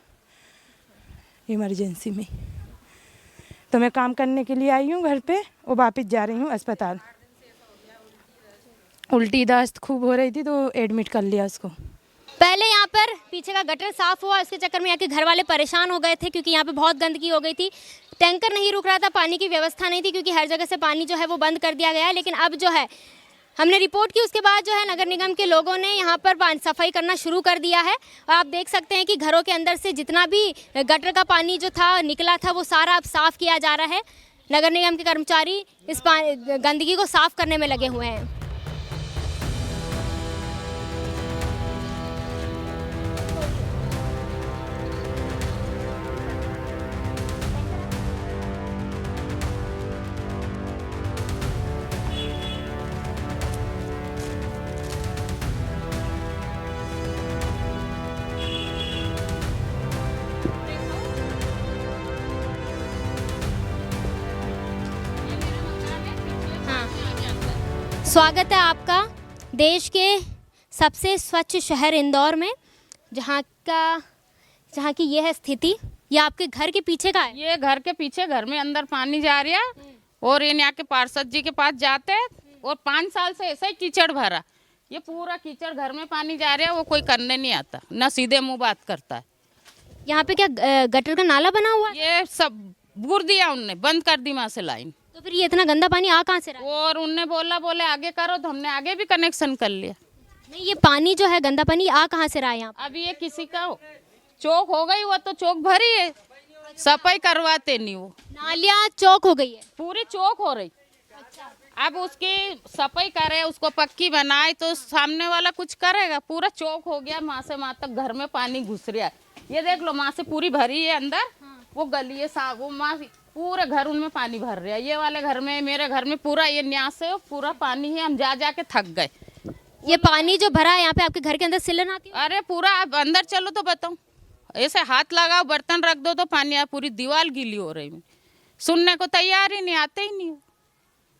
इमरजेंसी में। तो मैं काम करने के लिए आई हूँ घर पे और वापस जा रही हूँ अस्पताल। उल्टी दस्त खूब हो रही थी तो एडमिट कर लिया उसको। पहले यहाँ पर पीछे का गटर साफ हुआ, इसके चक्कर में यहाँ के घर वाले परेशान हो गए थे क्योंकि यहाँ पे बहुत गंदगी हो गई थी। टैंकर नहीं रुक रहा था, पानी की व्यवस्था नहीं थी क्योंकि हर जगह से पानी जो है वो बंद कर दिया गया है। लेकिन अब जो है हमने रिपोर्ट की, उसके बाद जो है नगर निगम के लोगों ने यहाँ पर सफाई करना शुरू कर दिया है। और आप देख सकते हैं कि घरों के अंदर से जितना भी गटर का पानी जो था निकला था वो सारा अब साफ़ किया जा रहा है। नगर निगम के कर्मचारी इस गंदगी को साफ़ करने में लगे हुए हैं। स्वागत है आपका देश के सबसे स्वच्छ शहर इंदौर में, जहाँ की ये है स्थिति। ये आपके घर के पीछे का है? ये घर के पीछे, घर में अंदर पानी जा रहा है और ये यहाँ के पार्षद जी के पास जाते हैं और 5 साल से ऐसा ही कीचड़ भरा। ये पूरा कीचड़ घर में पानी जा रहा है, वो कोई करने नहीं आता, ना सीधे मुँह बात करता है। यहाँ पे क्या गटर का नाला बना हुआ है? ये सब बुर दिया उनने, बंद कर दी वहाँ से लाइन। तो फिर ये इतना गंदा पानी आ कहाँ से रहा है? और उनने बोले आगे करो, तो हमने आगे भी कनेक्शन कर लिया। नहीं, ये पानी जो है गंदा पानी आ कहाँ से रहा है यहाँ? अभी ये किसी का चौक हो गई, वो तो चौक भरी है, सफाई करवाते नहीं। वो नालियाँ चौक हो गई है, पूरी चौक हो रही। अब उसकी सफाई करे, उसको पक्की बनाए तो सामने वाला कुछ करेगा। पूरा चौक हो गया, वहाँ से वहाँ तक घर में पानी घुस रहा है। ये देख लो माँ से पूरी भरी है अंदर, वो गली है वो माँ पूरे घर उनमें पानी भर रहा है। ये वाले घर में, मेरे घर में पूरा ये न्यास है, पूरा पानी है, हम जा के थक गए। ये पानी जो भरा है यहाँ पे आपके घर के अंदर सिलन आती है? अरे पूरा आप अंदर चलो तो बताऊं, ऐसे हाथ लगाओ बर्तन रख दो तो पानी पूरी दीवार गीली हो रही है। सुनने को तैयार ही नहीं, आते ही नहीं हो।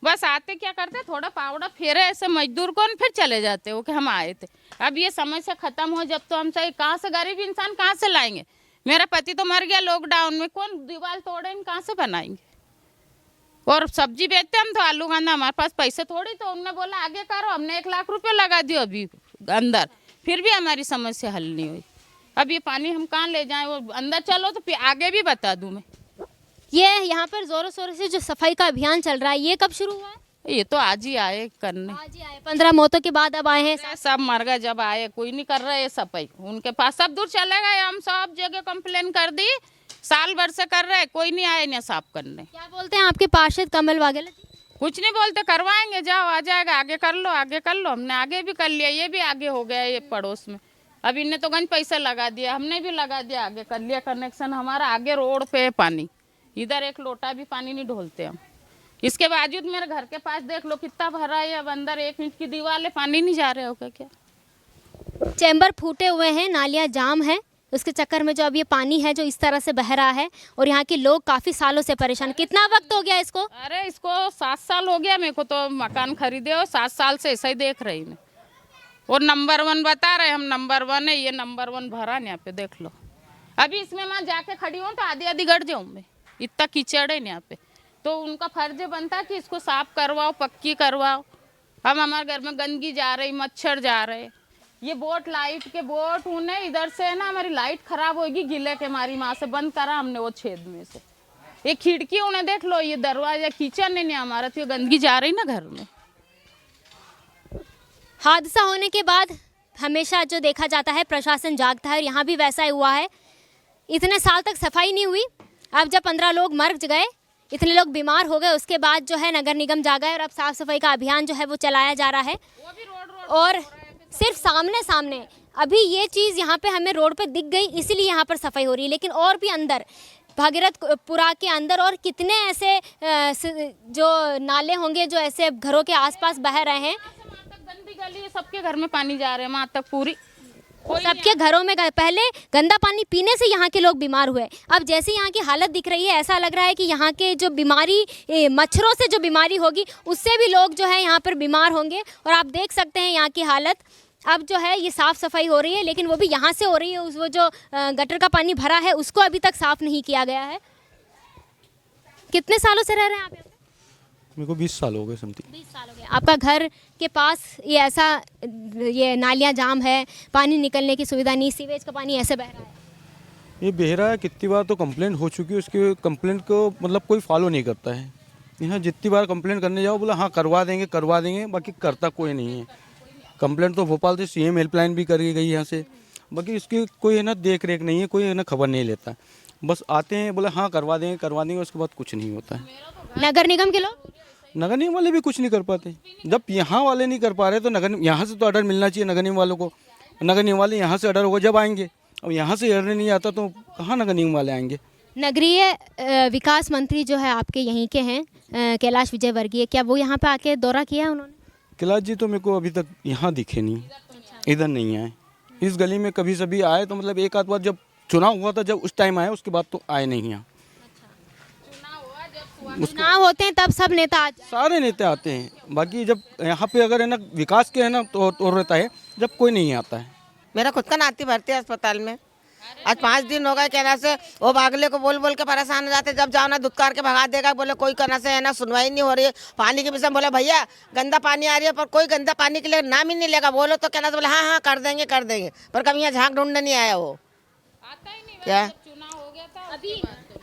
बस आते क्या करते, थोड़ा पावड़ा फेरे ऐसे मजदूर को, फिर चले जाते हो कि हम आए थे। अब ये समस्या खत्म हो जब तो हम सही, कहाँ से गरीब इंसान कहाँ से लाएंगे? मेरा पति तो मर गया लॉकडाउन में, कौन दीवार तोड़े, कहाँ से बनाएंगे? और सब्जी बेचते हम तो आलू कांदा, हमारे पास पैसे थोड़ी, तो उन्होंने बोला आगे करो, हमने 1 लाख रुपए लगा दियो अभी अंदर, फिर भी हमारी समस्या हल नहीं हुई। अब ये पानी हम कहाँ ले जाएं? वो अंदर चलो तो फिर आगे भी बता दूं मैं। ये यहाँ पर जोरों शोरों से जो सफाई का अभियान चल रहा है, ये कब शुरू हुआ है? ये तो आज ही आए करने, आज ही आए, 15 मौतों के बाद अब आए हैं। सब मर गए जब आए, कोई नहीं कर रहे सफाई, उनके पास सब दूर चले गए। हम सब जगह कंप्लेन कर दी, साल भर से कर रहे, कोई नहीं आए ना साफ करने। क्या बोलते हैं आपके पार्षद कमल वाघेला? कुछ नहीं बोलते, करवाएंगे, जाओ आ जाएगा, आगे कर लो, आगे कर लो। हमने आगे भी कर लिया, ये भी आगे हो गया ये पड़ोस में। अब इनने तो गंज पैसा लगा दिया, हमने भी लगा दिया, आगे कर लिया कनेक्शन हमारा। आगे रोड पे पानी, इधर 1 लोटा भी पानी नहीं ढोलते हम। इसके बावजूद मेरे घर के पास देख लो कितना भरा है, अब अंदर 1 इंच की दीवार है, पानी नहीं जा रहे होगा क्या? चैम्बर फूटे हुए हैं, नालियाँ जाम है, उसके चक्कर में जो अब ये पानी है जो इस तरह से बह रहा है, और यहाँ के लोग काफ़ी सालों से परेशान। कितना वक्त हो गया इसको? अरे इसको 7 साल हो गया मेरे को तो मकान खरीदे, और 7 साल से ऐसा ही देख रही मैं। और नंबर 1 बता रहे हम, नंबर 1 है, ये नंबर 1 भरा यहाँ पे देख लो। अभी इसमें मैं जाके खड़ी हूँ तो आधी गड़ जाऊँ मैं, इतना कीचड़ है यहाँ पे। तो उनका फर्ज बनता कि इसको साफ करवाओ, पक्की करवाओ। हम हमारे घर में गंदगी जा रही, मच्छर जा रहे। ये बोट लाइट के बोट उन्हें इधर से ना हमारी लाइट खराब होगी, गिले के हमारी माँ से बंद करा हमने वो छेद में से। ये खिड़की उन्हें देख लो, ये दरवाजा किचन नहीं हमारा, तो ये गंदगी जा रही ना घर में। हादसा होने के बाद हमेशा जो देखा जाता है प्रशासन जागता है, और यहाँ भी वैसा ही हुआ है। इतने साल तक सफाई नहीं हुई, अब जब 15 लोग मर गए, इतने लोग बीमार हो गए, उसके बाद जो है नगर निगम जागा है और अब साफ सफाई का अभियान जो है वो चलाया जा रहा है। और सिर्फ सामने अभी ये चीज़ यहाँ पे हमें रोड पे दिख गई, इसीलिए यहाँ पर सफाई हो रही है, लेकिन और भी अंदर भागीरथपुरा के अंदर और कितने ऐसे जो नाले होंगे जो ऐसे घरों के आसपास बह रहे हैं। गंदी गली है, सबके घर में पानी जा रहे हैं वहाँ तक पूरी, सबके घरों में पहले गंदा पानी पीने से यहाँ के लोग बीमार हुए। अब जैसे यहाँ की हालत दिख रही है, ऐसा लग रहा है कि यहाँ के जो बीमारी, मच्छरों से जो बीमारी होगी उससे भी लोग जो है यहाँ पर बीमार होंगे। और आप देख सकते हैं यहाँ की हालत। अब जो है ये साफ़ सफाई हो रही है, लेकिन वो भी यहाँ से हो रही है, वो जो गटर का पानी भरा है उसको अभी तक साफ़ नहीं किया गया है। कितने सालों से रह रहे हैं आप यहाँ पे? मेरे को 20 साल हो गए समथिंग। 20 साल हो गए। आपका घर के पास ये ऐसा, ये नालियाँ जाम है, पानी निकलने की सुविधा नहीं, सीवेज का पानी ऐसे बह रहा है? ये बह रहा है, कितनी बार तो कंप्लेंट हो चुकी है, उसकी कंप्लेंट को मतलब कोई फॉलो नहीं करता है। यहाँ जितनी बार कंप्लेंट करने जाओ बोला हाँ करवा देंगे, बाकी करता कोई नहीं है। कंप्लेंट तो भोपाल से CM हेल्पलाइन भी करी गई यहाँ से, बाकी इसकी कोई है ना देख रेख नहीं है, कोई है ना खबर नहीं लेता। बस आते हैं बोले हाँ करवा देंगे, उसके बाद कुछ नहीं होता है। नगर निगम के लोग, नगर निगम वाले भी कुछ नहीं कर पाते। जब यहाँ वाले नहीं कर पा रहे तो नगर यहाँ से तो ऑर्डर मिलना चाहिए नगर निगम वालों को। नगर निगम वाले यहाँ से ऑर्डर होगा जब आएंगे, अब यहाँ से ऑर्डर नहीं आता तो कहाँ नगर निगम वाले आएंगे। नगरीय विकास मंत्री जो है आपके यहीं के हैं, कैलाश विजयवर्गीय, क्या वो यहाँ पे आके दौरा किया उन्होंने? कैलाश जी तो मेरे को अभी तक यहाँ दिखे नहीं, इधर नहीं आए। इस गली में कभी सभी आए तो मतलब एक आध बार जब चुनाव हुआ था जब उस टाइम आए, उसके बाद तो आए नहीं यहाँ। चुनाव होते हैं तब सब नेता आते हैं, सारे नेता आते हैं, बाकी जब यहाँ पे अगर है ना विकास के है ना तो रहता है, जब कोई नहीं आता है। मेरा खुद का नाती भर्ती है अस्पताल में, आज 5 दिन हो गए। कहना से वो भागले को बोल के परेशान हो जाते, जब जाओ ना दुत्कार के भगा देगा, बोले कोई कहना से है ना सुनवाई नहीं हो रही है। पानी के विषय में बोले भैया गंदा पानी आ रही है, पर कोई गंदा पानी के लिए नाम ही नहीं लेगा। बोलो तो कहना से बोले हाँ कर देंगे, पर कभी यहाँ झाँक ढूंढने नहीं आया वो। क्या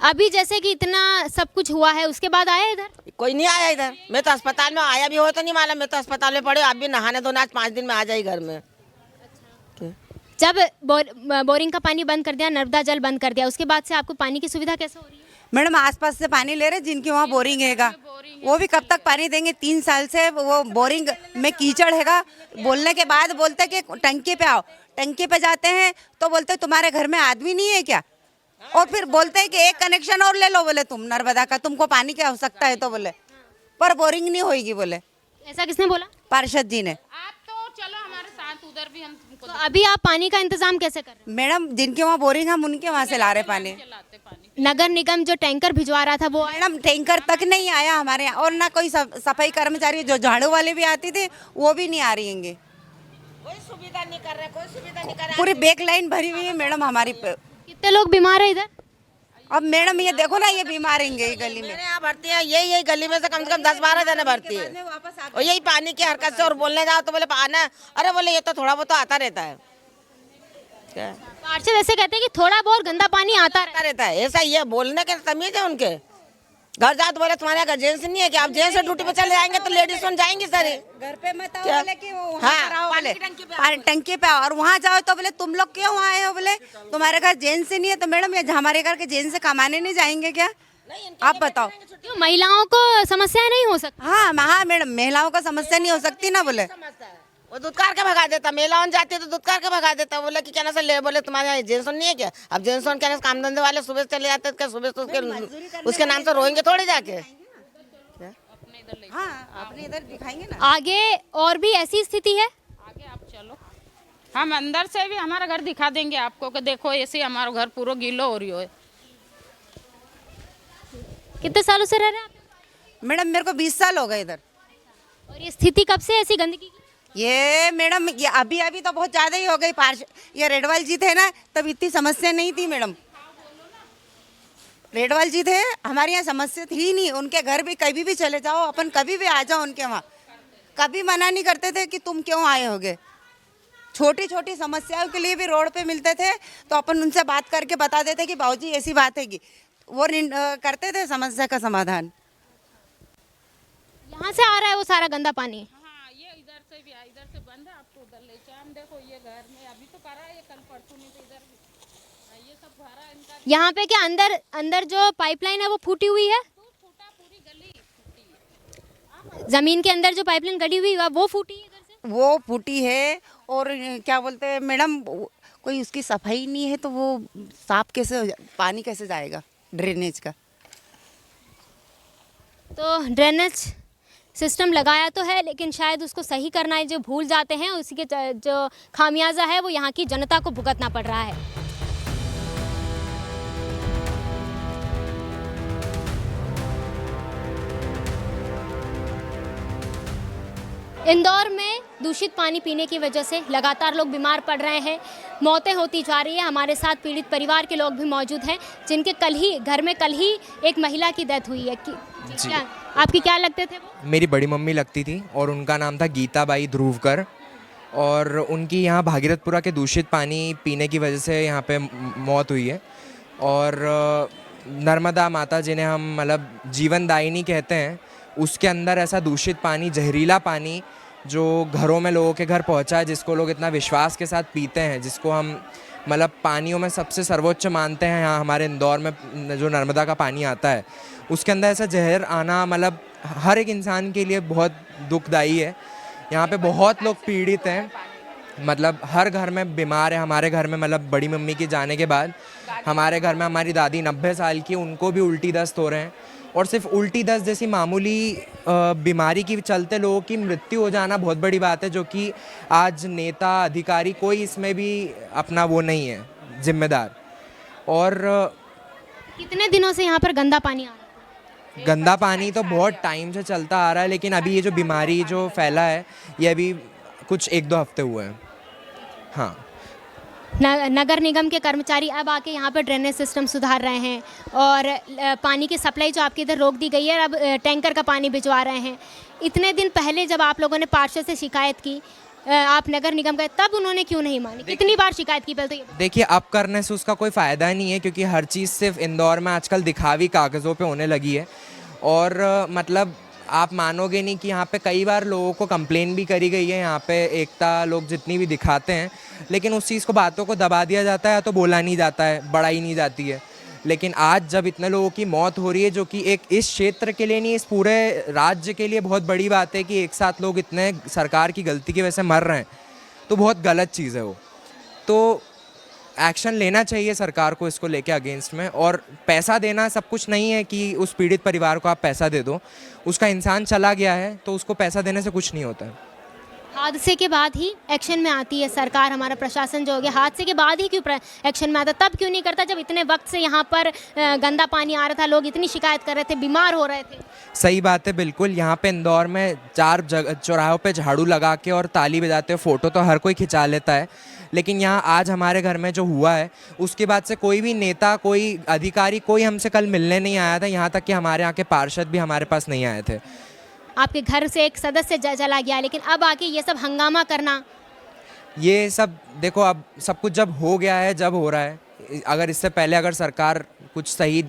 अभी जैसे कि इतना सब कुछ हुआ है उसके बाद आया इधर? कोई नहीं आया इधर। मैं तो अस्पताल में आया भी हो तो नहीं मालूम, मैं तो अस्पताल में पड़े, आप भी नहाने धोने आज 5 दिन में आ जाए घर में। जब बोरिंग का पानी बंद कर दिया, नर्मदा जल बंद कर दिया, उसके बाद से आपको पानी की सुविधा कैसे हो रही है? मैडम आसपास से पानी ले रहे जिनके वहाँ बोरिंग हैगा, वो भी कब तक पानी देंगे? 3 साल से वो बोरिंग में कीचड़ हैगा। बोलने के बाद बोलते कि टंकी पे आओ, टंकी पे जाते हैं तो बोलते तुम्हारे घर में आदमी नहीं है क्या? और फिर बोलते हैं कि एक कनेक्शन और ले लो, बोले तुम नर्मदा का, तुमको पानी की आवश्यकता है तो बोले, पर बोरिंग नहीं होगी बोले। ऐसा किसने बोला? पार्षद जी ने। आप तो चलो हमारे साथ, उधर भी हम तुमको तो अभी आप पानी का इंतजाम कैसे कर रहे हैं? मैडम जिनके वहाँ बोरिंग हम उनके वहाँ से ला रहे पानी। नगर निगम जो टैंकर भिजवा रहा था वो मैडम टैंकर तक नहीं आया हमारे यहाँ, और ना कोई सफाई कर्मचारी, जो झाड़ू वाले भी आते थे वो भी नहीं आ रही हैं। कोई सुविधा नहीं कर रहे, कोई सुविधा नहीं कर रहे। पूरी बैक लाइन भरी हुई है मैडम हमारी। कितने लोग बीमार है इधर? अब मैडम ये देखो ना, ये बीमार रहेंगे ये गली में। यहाँ भर्ती है, यही गली में से कम 10-12 जने भर्ती है, और यही पानी की हरकत से। और बोलने जाओ तो बोले आना, अरे बोले ये तो थोड़ा बहुत तो आता रहता है। पार्षद ऐसे कहते हैं कि थोड़ा बहुत गंदा पानी आता रहता है, ऐसा ये बोलने के तमीज है उनके। घर जाओ तो बोले तुम्हारे घर जेंट्स नहीं है क्या? आप जेंट्स से ड्यूटी पे चले जाएंगे तो लेडीज सुन जाएंगी सारी। घर पे मत आओ बोले कि वो टंकी पे आओ, और वहाँ जाओ तो बोले तुम लोग क्यों आए हो? बोले तुम्हारे घर जेंट्स से नहीं है तो मैडम ये हमारे घर के जेंट्स से कमाने नहीं जाएंगे क्या? आप बताओ। क्यों महिलाओं को समस्या नहीं हो सकती? हाँ मैडम, महिलाओं का समस्या नहीं हो सकती ना बोले। वो दुदकार के भगा देता, महिलाओं जाती है तो दुदकार के भगा देता। बोले कि क्या ना से ले, बोले तुम्हारे जेंट्स नहीं है क्या? अब जेंट्स क्या ना काम धंधे वाले सुबह चले जाते हैं, सुबह तो उसके नाम से रोएंगे थोड़ी जाके। हाँ अपने इधर दिखाएंगे ना। आगे और भी ऐसी स्थिति है? आगे आप चलो, हम अंदर से भी हमारा घर दिखा देंगे आपको कि देखो ऐसे हमारा घर पूरा गीलो हो रही हो। कितने सालों से रह रहे हैं आप? मैडम मेरे को 20 साल हो गए इधर। और ये स्थिति कब से ऐसी गंदगी की? ये मैडम ये अभी तो बहुत ज़्यादा ही हो गई। ये रेडवाल जी थे ना तब इतनी समस्या नहीं थी मैडम। रेडवाल जी थे, हमारे यहाँ समस्या थी नहीं। उनके घर भी कभी भी चले जाओ, अपन कभी भी आ जाओ उनके वहाँ, कभी मना नहीं करते थे कि तुम क्यों आए होगे। छोटी छोटी समस्याओं के लिए भी रोड पे मिलते थे तो अपन उनसे बात करके बता देते कि बाबूजी ऐसी बात है कि वो करते थे समस्या का समाधान। यहाँ से आ रहा है वो सारा गंदा पानी? हाँ ये इधर से भी है, इधर से बंद है, आपको उधर ले जाए। हम देखो ये घर में अभी तो करा है, ये कल परसों नहीं तो इधर भी ये सब भरा इनका। यहाँ पे क्या अंदर जो पाइपलाइन है वो फूटी हुई है? पूरी गली फूटी है। जमीन के अंदर जो पाइपलाइन गड़ी हुई है वो फूटी है इधर से? वो फूटी है। और क्या बोलते हैं मैडम, कोई उसकी सफाई नहीं है तो वो साफ कैसे, पानी कैसे जाएगा ड्रेनेज का? तो ड्रेनेज सिस्टम लगाया तो है, लेकिन शायद उसको सही करना है जो भूल जाते हैं, उसी के जो खामियाजा है वो यहाँ की जनता को भुगतना पड़ रहा है। इंदौर में दूषित पानी पीने की वजह से लगातार लोग बीमार पड़ रहे हैं, मौतें होती जा रही है। हमारे साथ पीड़ित परिवार के लोग भी मौजूद हैं जिनके घर में कल ही एक महिला की डेथ हुई है। क्या आपकी क्या लगते थे वो? मेरी बड़ी मम्मी लगती थी और उनका नाम था गीता बाई ध्रुवकर, और उनकी यहाँ भागीरथपुरा के दूषित पानी पीने की वजह से यहाँ पे मौत हुई है। और नर्मदा माता जिन्हें हम मतलब जीवनदायिनी कहते हैं, उसके अंदर ऐसा दूषित पानी, जहरीला पानी जो घरों में लोगों के घर पहुंचा है, जिसको लोग इतना विश्वास के साथ पीते हैं, जिसको हम मतलब पानियों में सबसे सर्वोच्च मानते हैं। यहाँ हमारे इंदौर में जो नर्मदा का पानी आता है उसके अंदर ऐसा जहर आना मतलब हर एक इंसान के लिए बहुत दुखदाई है। यहाँ पे बहुत लोग पीड़ित हैं, मतलब हर घर में बीमार है। हमारे घर में मतलब बड़ी मम्मी के जाने के बाद हमारे घर में हमारी दादी 90 साल की, उनको भी उल्टी दस्त हो रहे हैं। और सिर्फ उल्टी दस्त जैसी मामूली बीमारी की चलते लोगों की मृत्यु हो जाना बहुत बड़ी बात है, जो कि आज नेता अधिकारी कोई इसमें भी अपना वो नहीं है जिम्मेदार। और कितने दिनों से यहाँ पर गंदा पानी आ रहा है? गंदा पानी तो बहुत टाइम से चलता आ रहा है, लेकिन अभी ये जो बीमारी जो फैला है ये अभी कुछ 1-2 हफ्ते हुए हैं। हाँ, नगर निगम के कर्मचारी अब आके यहाँ पर ड्रेनेज सिस्टम सुधार रहे हैं और पानी की सप्लाई जो आपकी इधर रोक दी गई है, अब टैंकर का पानी भिजवा रहे हैं। इतने दिन पहले जब आप लोगों ने पार्षद से शिकायत की, आप नगर निगम गए, तब उन्होंने क्यों नहीं मानी? कितनी बार शिकायत की पहले तो ये देखिए, अब करने से उसका कोई फ़ायदा नहीं है, क्योंकि हर चीज़ सिर्फ इंदौर में आजकल दिखावी कागज़ों पे होने लगी है। और मतलब आप मानोगे नहीं कि यहाँ पे कई बार लोगों को कंप्लेन भी करी गई है। यहाँ पे एकता लोग जितनी भी दिखाते हैं, लेकिन उस चीज़ को, बातों को दबा दिया जाता है, तो बोला नहीं जाता है, बढ़ाई नहीं जाती है। लेकिन आज जब इतने लोगों की मौत हो रही है, जो कि एक इस क्षेत्र के लिए नहीं, इस पूरे राज्य के लिए बहुत बड़ी बात है कि एक साथ लोग इतने सरकार की गलती की वजह से मर रहे हैं, तो बहुत गलत चीज़ है वो। तो एक्शन लेना चाहिए सरकार को इसको लेके अगेंस्ट में। और पैसा देना सब कुछ नहीं है कि उस पीड़ित परिवार को आप पैसा दे दो, उसका इंसान चला गया है तो उसको पैसा देने से कुछ नहीं होता है। हादसे के बाद ही एक्शन में आती है सरकार, हमारा प्रशासन जो हो गया, हादसे के बाद ही क्यों एक्शन में आता, तब क्यों नहीं करता जब इतने वक्त से यहाँ पर गंदा पानी आ रहा था, लोग इतनी शिकायत कर रहे थे, बीमार हो रहे थे। सही बात है, बिल्कुल। यहाँ पे इंदौर में 4 चौराहों पे झाड़ू लगा के और ताली बजाते हुए फ़ोटो तो हर कोई खिंचा लेता है, लेकिन यहाँ आज हमारे घर में जो हुआ है उसके बाद से कोई भी नेता, कोई अधिकारी, कोई हमसे कल मिलने नहीं आया था। यहाँ तक कि हमारे यहाँ के पार्षद भी हमारे पास नहीं आए थे। आपके घर से एक सदस्य चला गया, लेकिन अब आके ये सब हंगामा करना, ये सब देखो, अब सब कुछ जब हो गया है, जब हो रहा है, अगर इससे पहले अगर सरकार कुछ सही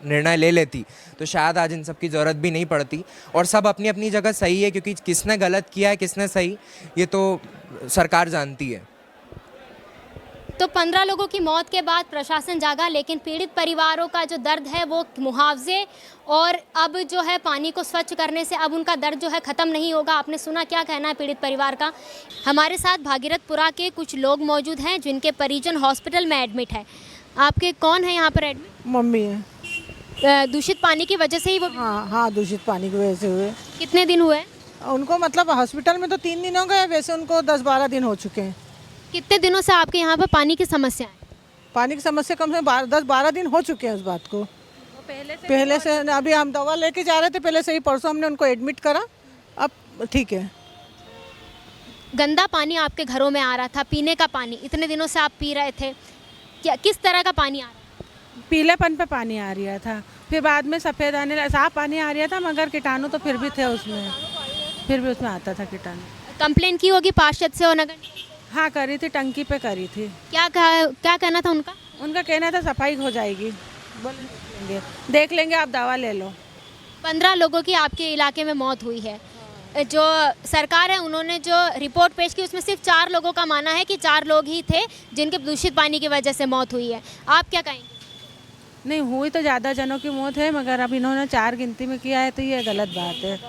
निर्णय ले लेती तो शायद आज इन सब की ज़रूरत भी नहीं पड़ती। और सब अपनी अपनी जगह सही है, क्योंकि किसने गलत किया है, किसने सही, ये तो सरकार जानती है। तो 15 लोगों की मौत के बाद प्रशासन जागा, लेकिन पीड़ित परिवारों का जो दर्द है वो मुआवजे और अब जो है पानी को स्वच्छ करने से अब उनका दर्द जो है ख़त्म नहीं होगा। आपने सुना क्या कहना है पीड़ित परिवार का। हमारे साथ भागीरथपुरा के कुछ लोग मौजूद हैं जिनके परिजन हॉस्पिटल में एडमिट है। आपके कौन है यहाँ पर एडमिट? मम्मी है। दूषित पानी की वजह से ही वो? हाँ, दूषित पानी की वजह से हुए। कितने दिन हुए उनको? मतलब हॉस्पिटल में तो 3 दिन हो गए, वैसे उनको 10-12 दिन हो चुके हैं। कितने दिनों से आपके यहाँ पर पानी की समस्या है? पानी की समस्या कम से कम 10-12 दिन हो चुके हैं उस बात को। पहले से अभी हम दवा लेके जा रहे थे, पहले से ही परसों हमने उनको एडमिट करा, अब ठीक है। गंदा पानी आपके घरों में आ रहा था, पीने का पानी इतने दिनों से आप पी रहे थे, क्या किस तरह का पानी आ रहा था? पीलेपन पे पानी आ रहा था, फिर बाद में सफ़ेद आने लगा, साफ पानी आ रहा था, मगर कीटाणु तो फिर भी थे उसमें, फिर भी उसमें आता था कीटाणु। कंप्लेन की होगी पार्षद से और नगर? हाँ, करी थी, टंकी पे करी थी। क्या कहना था उनका? उनका कहना था सफाई हो जाएगी, बोलेंगे देख लेंगे, आप दवा ले लो। 15 लोगों की आपके इलाके में मौत हुई है। जो सरकार है उन्होंने जो रिपोर्ट पेश की उसमें सिर्फ 4 लोगों का माना है कि 4 लोग ही थे जिनके दूषित पानी की वजह से मौत हुई है। आप क्या कहेंगे? नहीं, हुई तो ज़्यादा जनों की मौत है, मगर अब इन्होंने 4 गिनती में किया है तो ये गलत बात है,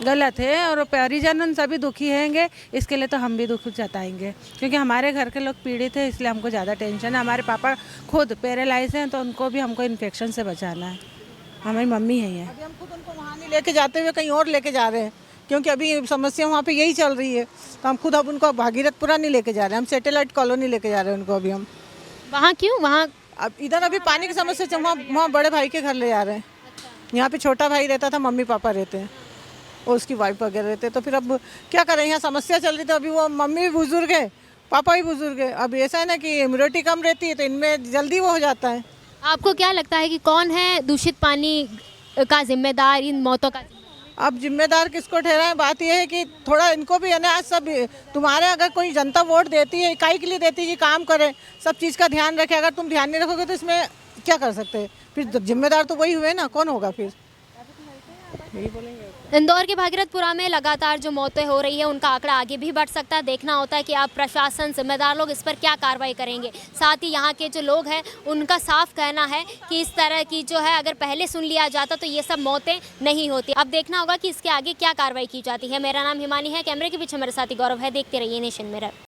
गलत है। और परिजन सभी दुखी हैंगे, इसके लिए तो हम भी दुख जताएंगे, क्योंकि हमारे घर के लोग पीड़ित हैं, इसलिए हमको ज़्यादा टेंशन है। हमारे पापा खुद पैरालाइज हैं, तो उनको भी हमको इन्फेक्शन से बचाना है। हमारी मम्मी है अभी हम खुद उनको वहाँ नहीं लेके जाते हुए कहीं और लेके जा रहे हैं, क्योंकि अभी समस्या वहाँ पे यही चल रही है, तो हम खुद अब उनको भागीरथपुरा नहीं लेके जा रहे हैं, हम सैटेलाइट कॉलोनी लेके जा रहे हैं उनको। अभी हम वहाँ क्यों? वहाँ अब इधर अभी पानी की समस्या, वहाँ बड़े भाई के घर ले जा रहे हैं। यहाँ पे छोटा भाई रहता था, मम्मी पापा रहते हैं और उसकी वाइफ वगैरह रहते, तो फिर अब क्या करें, यहाँ समस्या चल रही थी। अभी वो मम्मी भी बुजुर्ग है, पापा भी बुजुर्ग है। अब ऐसा है ना कि इम्यूनिटी कम रहती है, तो इनमें जल्दी वो हो जाता है। आपको क्या लगता है कि कौन है दूषित पानी का जिम्मेदार इन मौतों का? अब जिम्मेदार किसको ठहराएं? बात यह है कि थोड़ा इनको भी है ना, सब तुम्हारे अगर कोई जनता वोट देती है, इकाई के लिए देती है कि काम करे, सब चीज़ का ध्यान रखे, अगर तुम ध्यान नहीं रखोगे तो इसमें क्या कर सकते हैं? फिर जिम्मेदार तो वही हुए ना, कौन होगा फिर? यही बोलेंगे। इंदौर के भागीरथपुरा में लगातार जो मौतें हो रही है उनका आंकड़ा आगे भी बढ़ सकता है। देखना होता है कि आप प्रशासन, जिम्मेदार लोग इस पर क्या कार्रवाई करेंगे। साथ ही यहाँ के जो लोग हैं उनका साफ कहना है कि इस तरह की जो है अगर पहले सुन लिया जाता तो ये सब मौतें नहीं होती। अब देखना होगा कि इसके आगे क्या कार्रवाई की जाती है। मेरा नाम हिमानी है, कैमरे के पीछे मेरे साथी गौरव है। देखते रहिए नेशन मिरर।